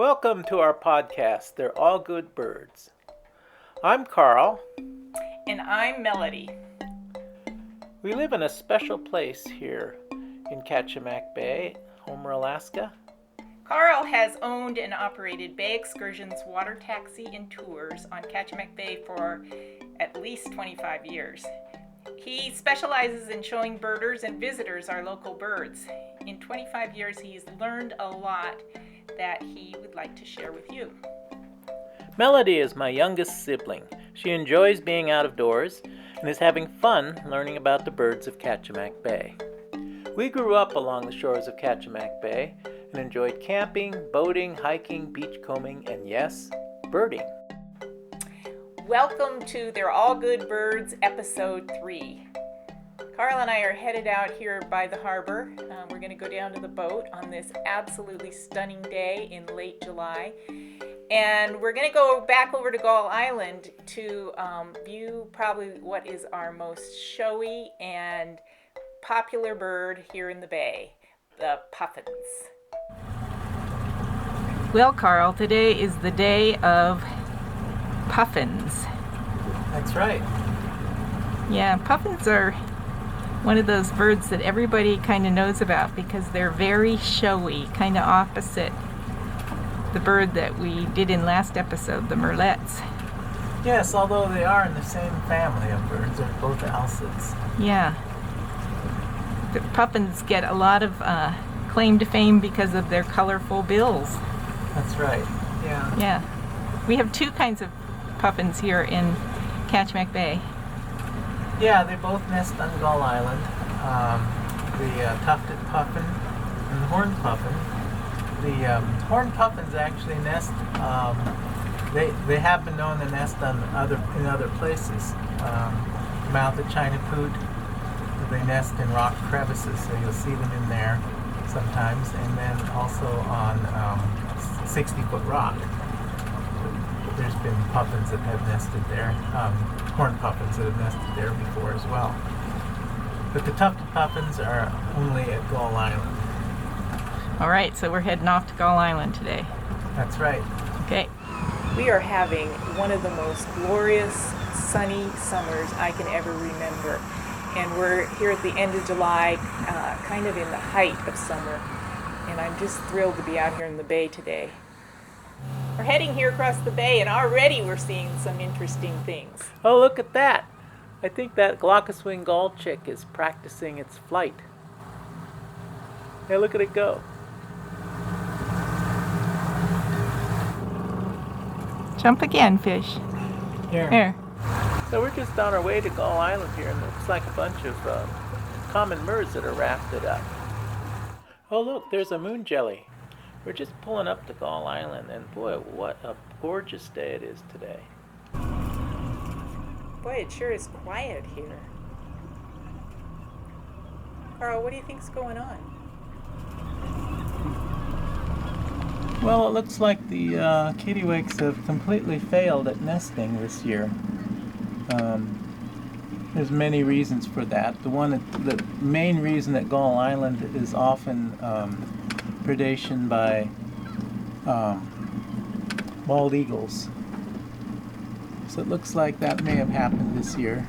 Welcome to our podcast, They're All Good Birds. I'm Karl. And I'm Melody. We live in a special place here in Kachemak Bay, Homer, Alaska. Karl has owned and operated Bay Excursions water taxi and tours on Kachemak Bay for at least 25 years. He specializes in showing birders and visitors our local birds. In 25 years, he's learned a lot that he would like to share with you. Melody is my youngest sibling. She enjoys being out of doors and is having fun learning about the birds of Kachemak Bay. We grew up along the shores of Kachemak Bay and enjoyed camping, boating, hiking, beachcombing, and yes, birding. Welcome to They're All Good Birds, Episode 3. Karl and I are headed out here by the harbor. We're going to go down to the boat on this absolutely stunning day in late July. And we're going to go back over to Gull Island to view probably what is our most showy and popular bird here in the bay, the puffins. Well, Karl, today is the day of puffins. That's right. Yeah, puffins are one of those birds that everybody kind of knows about because they're very showy, kind of opposite the bird that we did in last episode, the merlets. Yes, although they are in the same family of birds, they're both alcids. Yeah. The puffins get a lot of claim to fame because of their colorful bills. That's right, yeah. Yeah. We have two kinds of puffins here in Kachemak Bay. Yeah, they both nest on Gull Island. The tufted puffin and the horned puffin. The horned puffins actually nest. They have been known to nest on in other places. Mouth of China Poot. They nest in rock crevices, so you'll see them in there sometimes, and then also on 60-foot rock. There's been puffins that have nested there, horned puffins that have nested there before as well. But the tufted puffins are only at Gull Island. All right, so we're heading off to Gull Island today. That's right. Okay. We are having one of the most glorious, sunny summers I can ever remember. And we're here at the end of July, kind of in the height of summer. And I'm just thrilled to be out here in the bay today. We're heading here across the bay, and already we're seeing some interesting things. Oh, look at that. I think that glaucous-winged gull chick is practicing its flight. Hey, look at it go. Jump again, fish. Here. So we're just on our way to Gull Island here, and it looks like a bunch of common birds that are rafted up. Oh, look, there's a moon jelly. We're just pulling up to Gull Island, and boy, what a gorgeous day it is today. Boy, it sure is quiet here. Karl, what do you think's going on? Well, it looks like the kittiwakes have completely failed at nesting this year. There's many reasons for that. The main reason that Gull Island is often predation by bald eagles. So it looks like that may have happened this year.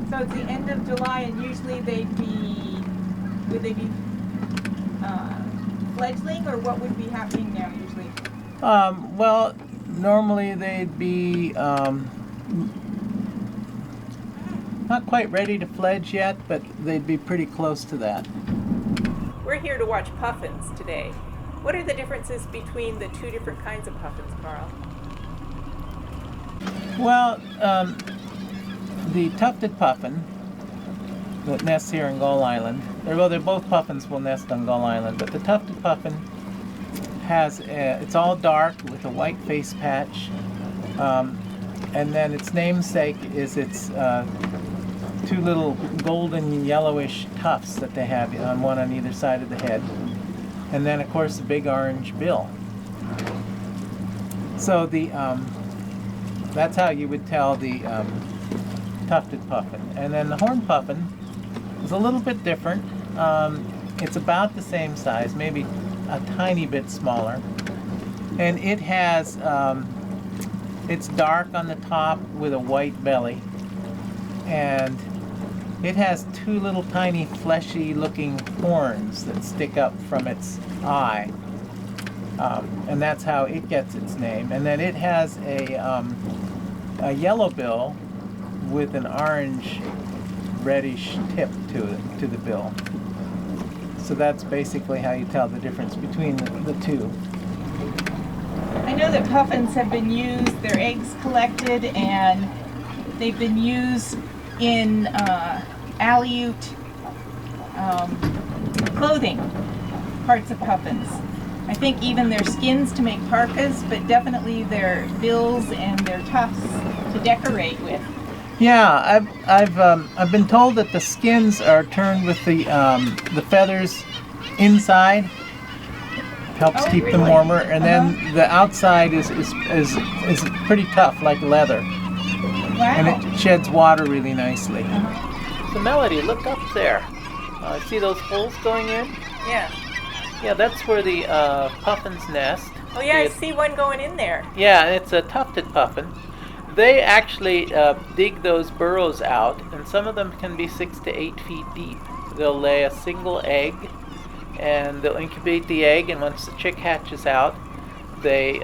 So it's the end of July, and usually would they be fledgling, or what would be happening now usually? Well, normally they'd be not quite ready to fledge yet, but they'd be pretty close to that. We're here to watch puffins today. What are the differences between the two different kinds of puffins, Karl? Well, the tufted puffin that nests here in Gull Island, they're both puffins will nest on Gull Island, but the tufted puffin it's all dark with a white face patch, and then its namesake is its two little golden yellowish tufts that they have, one on either side of the head, and then of course the big orange bill. So that's how you would tell the tufted puffin. And then the horned puffin is a little bit different. It's about the same size, maybe a tiny bit smaller. And it has, it's dark on the top with a white belly. And it has two little tiny fleshy looking horns that stick up from its eye. And that's how it gets its name. And then it has a yellow bill with an orange reddish tip to the bill. So that's basically how you tell the difference between the two. I know that puffins have been used, their eggs collected, and they've been used in Aleut clothing, parts of puffins. I think even their skins to make parkas, but definitely their bills and their tufts to decorate with. Yeah, I've been told that the skins are turned with the feathers inside. Helps keep them really? warmer, and then the outside is pretty tough, like leather, Wow. and it sheds water really nicely. So Melody, look up there. See those holes going in? Yeah. Yeah, that's where the puffins nest. Oh yeah, I see one going in there. Yeah, and it's a tufted puffin. They actually dig those burrows out, and some of them can be 6 to 8 feet deep. They'll lay a single egg, and they'll incubate the egg, and once the chick hatches out, they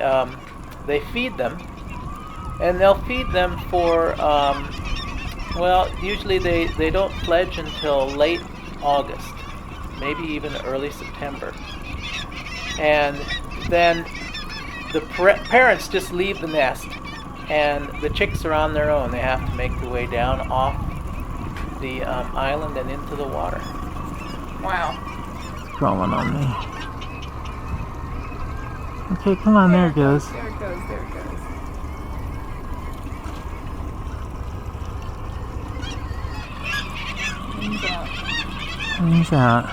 feed them, and they'll feed them for, well, usually they don't fledge until late August, maybe even early September. And then the parents just leave the nest, and the chicks are on their own. They have to make their way down off the island and into the water. Wow. It's crawling on me. Okay, come on, there it goes. There it goes, there it goes. Wings out. Wings out.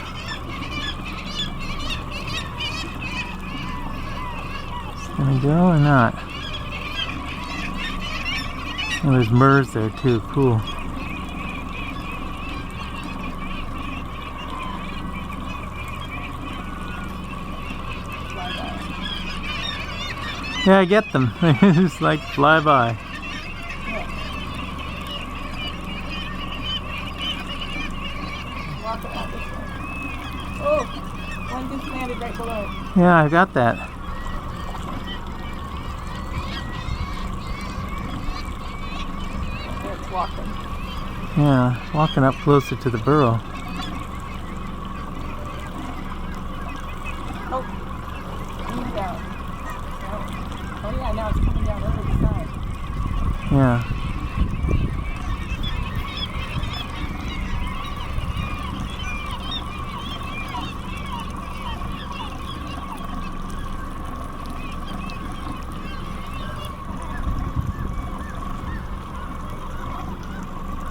Is it gonna go or not? Oh, there's birds there too, cool. Yeah, I get them. They just like fly by. Walk it out this way. Oh, one just landed right below. Yeah, I got that. There it's walking. Yeah, walking up closer to the burrow. Oh, wings out. Oh yeah, now it's coming down over the side. Yeah.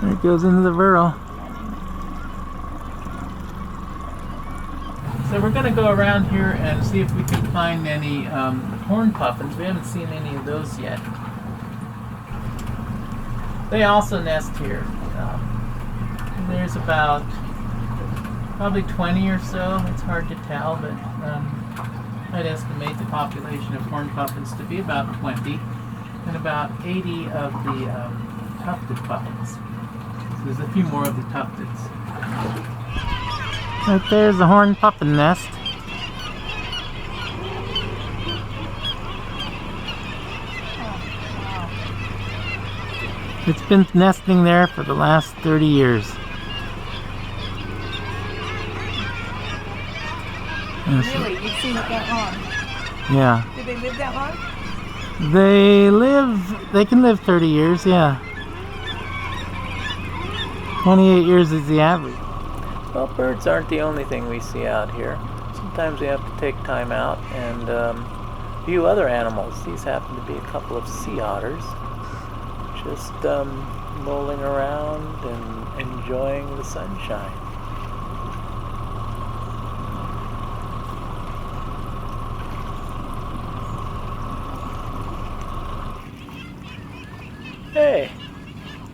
There it goes into the burrow. So we're going to go around here and see if we can find any horned puffins. We haven't seen any of those yet. They also nest here. There's about probably 20 or so. It's hard to tell, but I'd estimate the population of horned puffins to be about 20, and about 80 of the tufted puffins. So there's a few more of the tufteds. Right there's the horned puffin nest. It's been nesting there for the last 30 years. Really? You've seen it that long? Yeah. Did they live that long? They can live 30 years, yeah. 28 years is the average. Well, birds aren't the only thing we see out here. Sometimes we have to take time out and view other animals. These happen to be a couple of sea otters, just rolling around and enjoying the sunshine. Hey,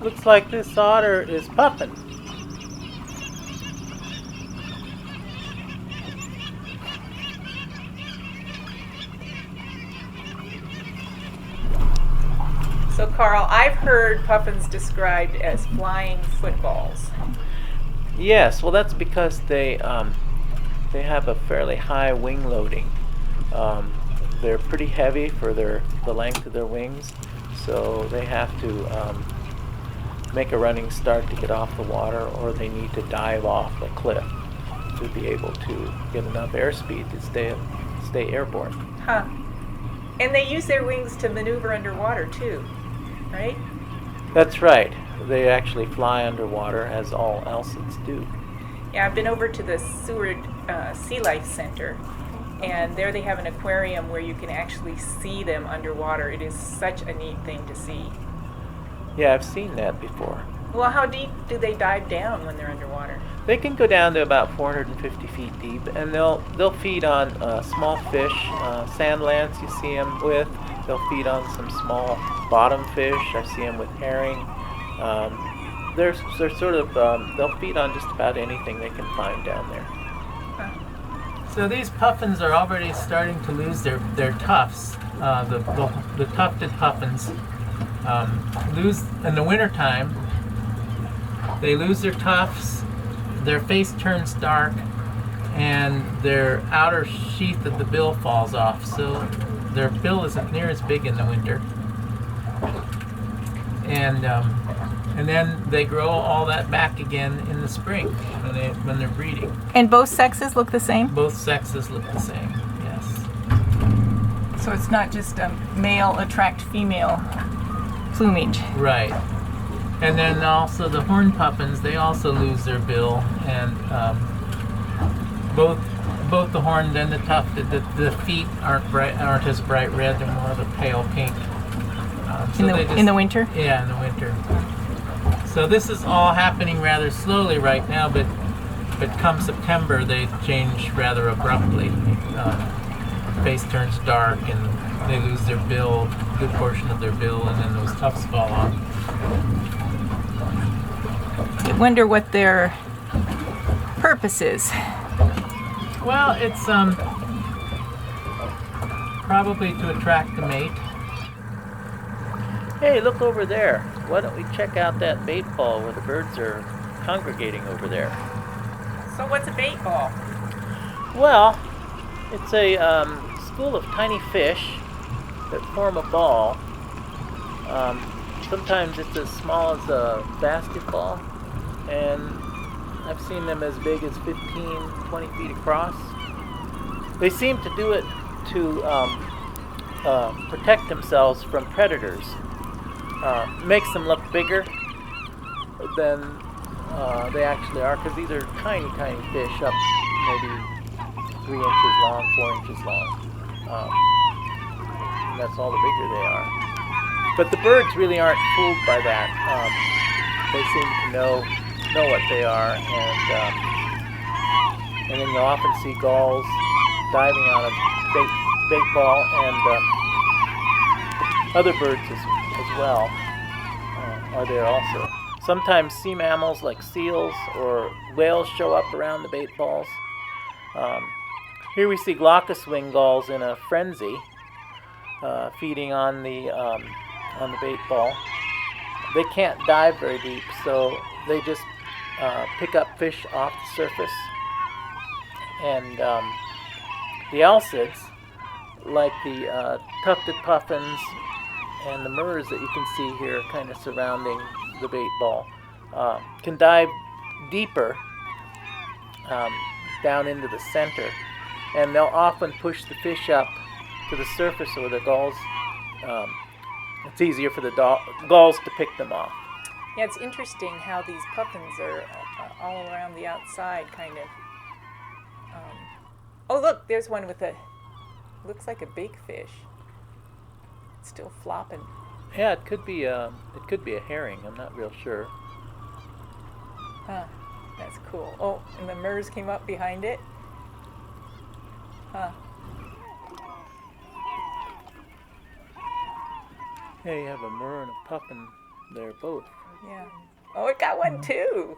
looks like this otter is puffin. So Karl, I've heard puffins described as flying footballs. Yes, well that's because they have a fairly high wing loading. They're pretty heavy for the length of their wings, so they have to make a running start to get off the water, or they need to dive off a cliff to be able to get enough airspeed to stay airborne. Huh. And they use their wings to maneuver underwater too, right? That's right. They actually fly underwater, as all elsids do. Yeah, I've been over to the Seward Sea Life Center, and there they have an aquarium where you can actually see them underwater. It is such a neat thing to see. Yeah, I've seen that before. Well, how deep do they dive down when they're underwater? They can go down to about 450 feet deep, and they'll feed on small fish, sand lance you see them with. They'll feed on some small bottom fish. I see them with herring. They're sort of they'll feed on just about anything they can find down there. So these puffins are already starting to lose their tufts. The tufted puffins lose in the wintertime. They lose their tufts, their face turns dark, and their outer sheath of the bill falls off. So their bill isn't near as big in the winter. And then they grow all that back again in the spring when they're breeding. And both sexes look the same? Both sexes look the same, yes. So it's not just a male attract female plumage. Right. And then also the horned puffins, they also lose their bill, and both the horned and the tufted, the feet aren't as bright red; they're more of a pale pink. In the winter? Yeah, in the winter. So this is all happening rather slowly right now, but come September they change rather abruptly. Face turns dark, and they lose their bill, a good portion of their bill, and then those tufts fall off. I wonder what their purpose is. Well, it's probably to attract a mate. Hey, look over there. Why don't we check out that bait ball where the birds are congregating over there? So what's a bait ball? Well, it's a school of tiny fish that form a ball. Sometimes it's as small as a basketball, and I've seen them as big as 15, 20 feet across. They seem to do it to protect themselves from predators. Makes them look bigger than they actually are, because these are tiny, tiny fish, up maybe 3 inches long, 4 inches long. And that's all the bigger they are. But the birds really aren't fooled by that. They seem to know what they are, and then you'll often see gulls diving on a bait ball, and other birds as well are there also. Sometimes sea mammals like seals or whales show up around the bait balls. Here we see glaucous wing gulls in a frenzy, feeding on the bait ball. They can't dive very deep, so they just pick up fish off the surface. And the elsids, like the tufted puffins and the murres that you can see here kind of surrounding the bait ball, can dive deeper down into the center, and they'll often push the fish up to the surface where the gulls, it's easier for the gulls to pick them off. Yeah, it's interesting how these puffins are all around the outside, kind of. Oh, look, there's one with looks like a big fish. It's still flopping. Yeah, it could be a herring. I'm not real sure. Huh, that's cool. Oh, and the murres came up behind it. Huh. Yeah, you have a murre and a puffin there both. Yeah. Oh, it got one too.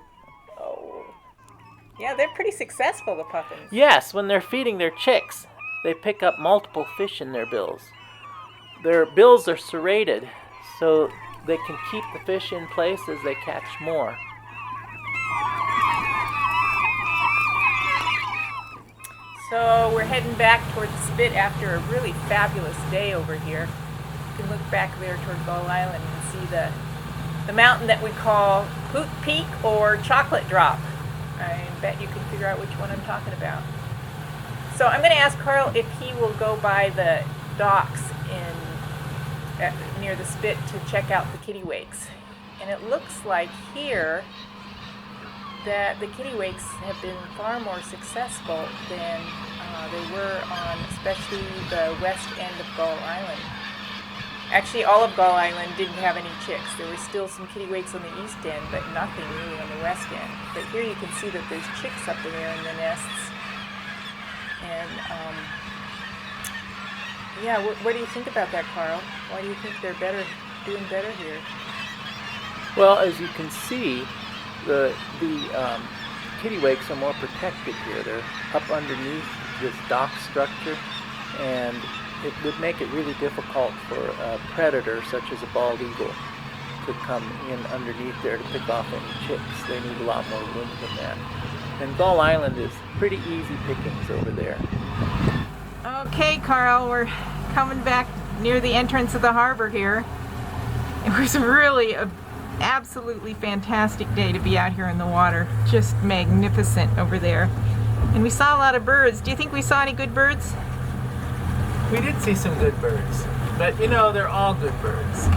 Oh. Yeah, they're pretty successful, the puffins. Yes, when they're feeding their chicks, they pick up multiple fish in their bills. Their bills are serrated, so they can keep the fish in place as they catch more. So we're heading back toward the spit after a really fabulous day over here. You can look back there toward Gull Island and see the mountain that we call Poot Peak or Chocolate Drop. I bet you can figure out which one I'm talking about. So I'm going to ask Karl if he will go by the docks near the spit to check out the kittiwakes. And it looks like here that the kittiwakes have been far more successful than they were on especially the west end of Gull Island. Actually, all of Gull Island didn't have any chicks. There were still some kittiwakes on the east end, but nothing really on the west end. But here you can see that there's chicks up there in the nests. And yeah, what do you think about that, Karl? Why do you think they're doing better here? Well, as you can see, the kittiwakes are more protected here. They're up underneath this dock structure, and it would make it really difficult for a predator such as a bald eagle to come in underneath there to pick off any chicks. They need a lot more room than that. And Gull Island is pretty easy pickings over there. Okay, Karl, we're coming back near the entrance of the harbor here. It was really an absolutely fantastic day to be out here in the water. Just magnificent over there. And we saw a lot of birds. Do you think we saw any good birds? We did see some good birds, but you know, they're all good birds.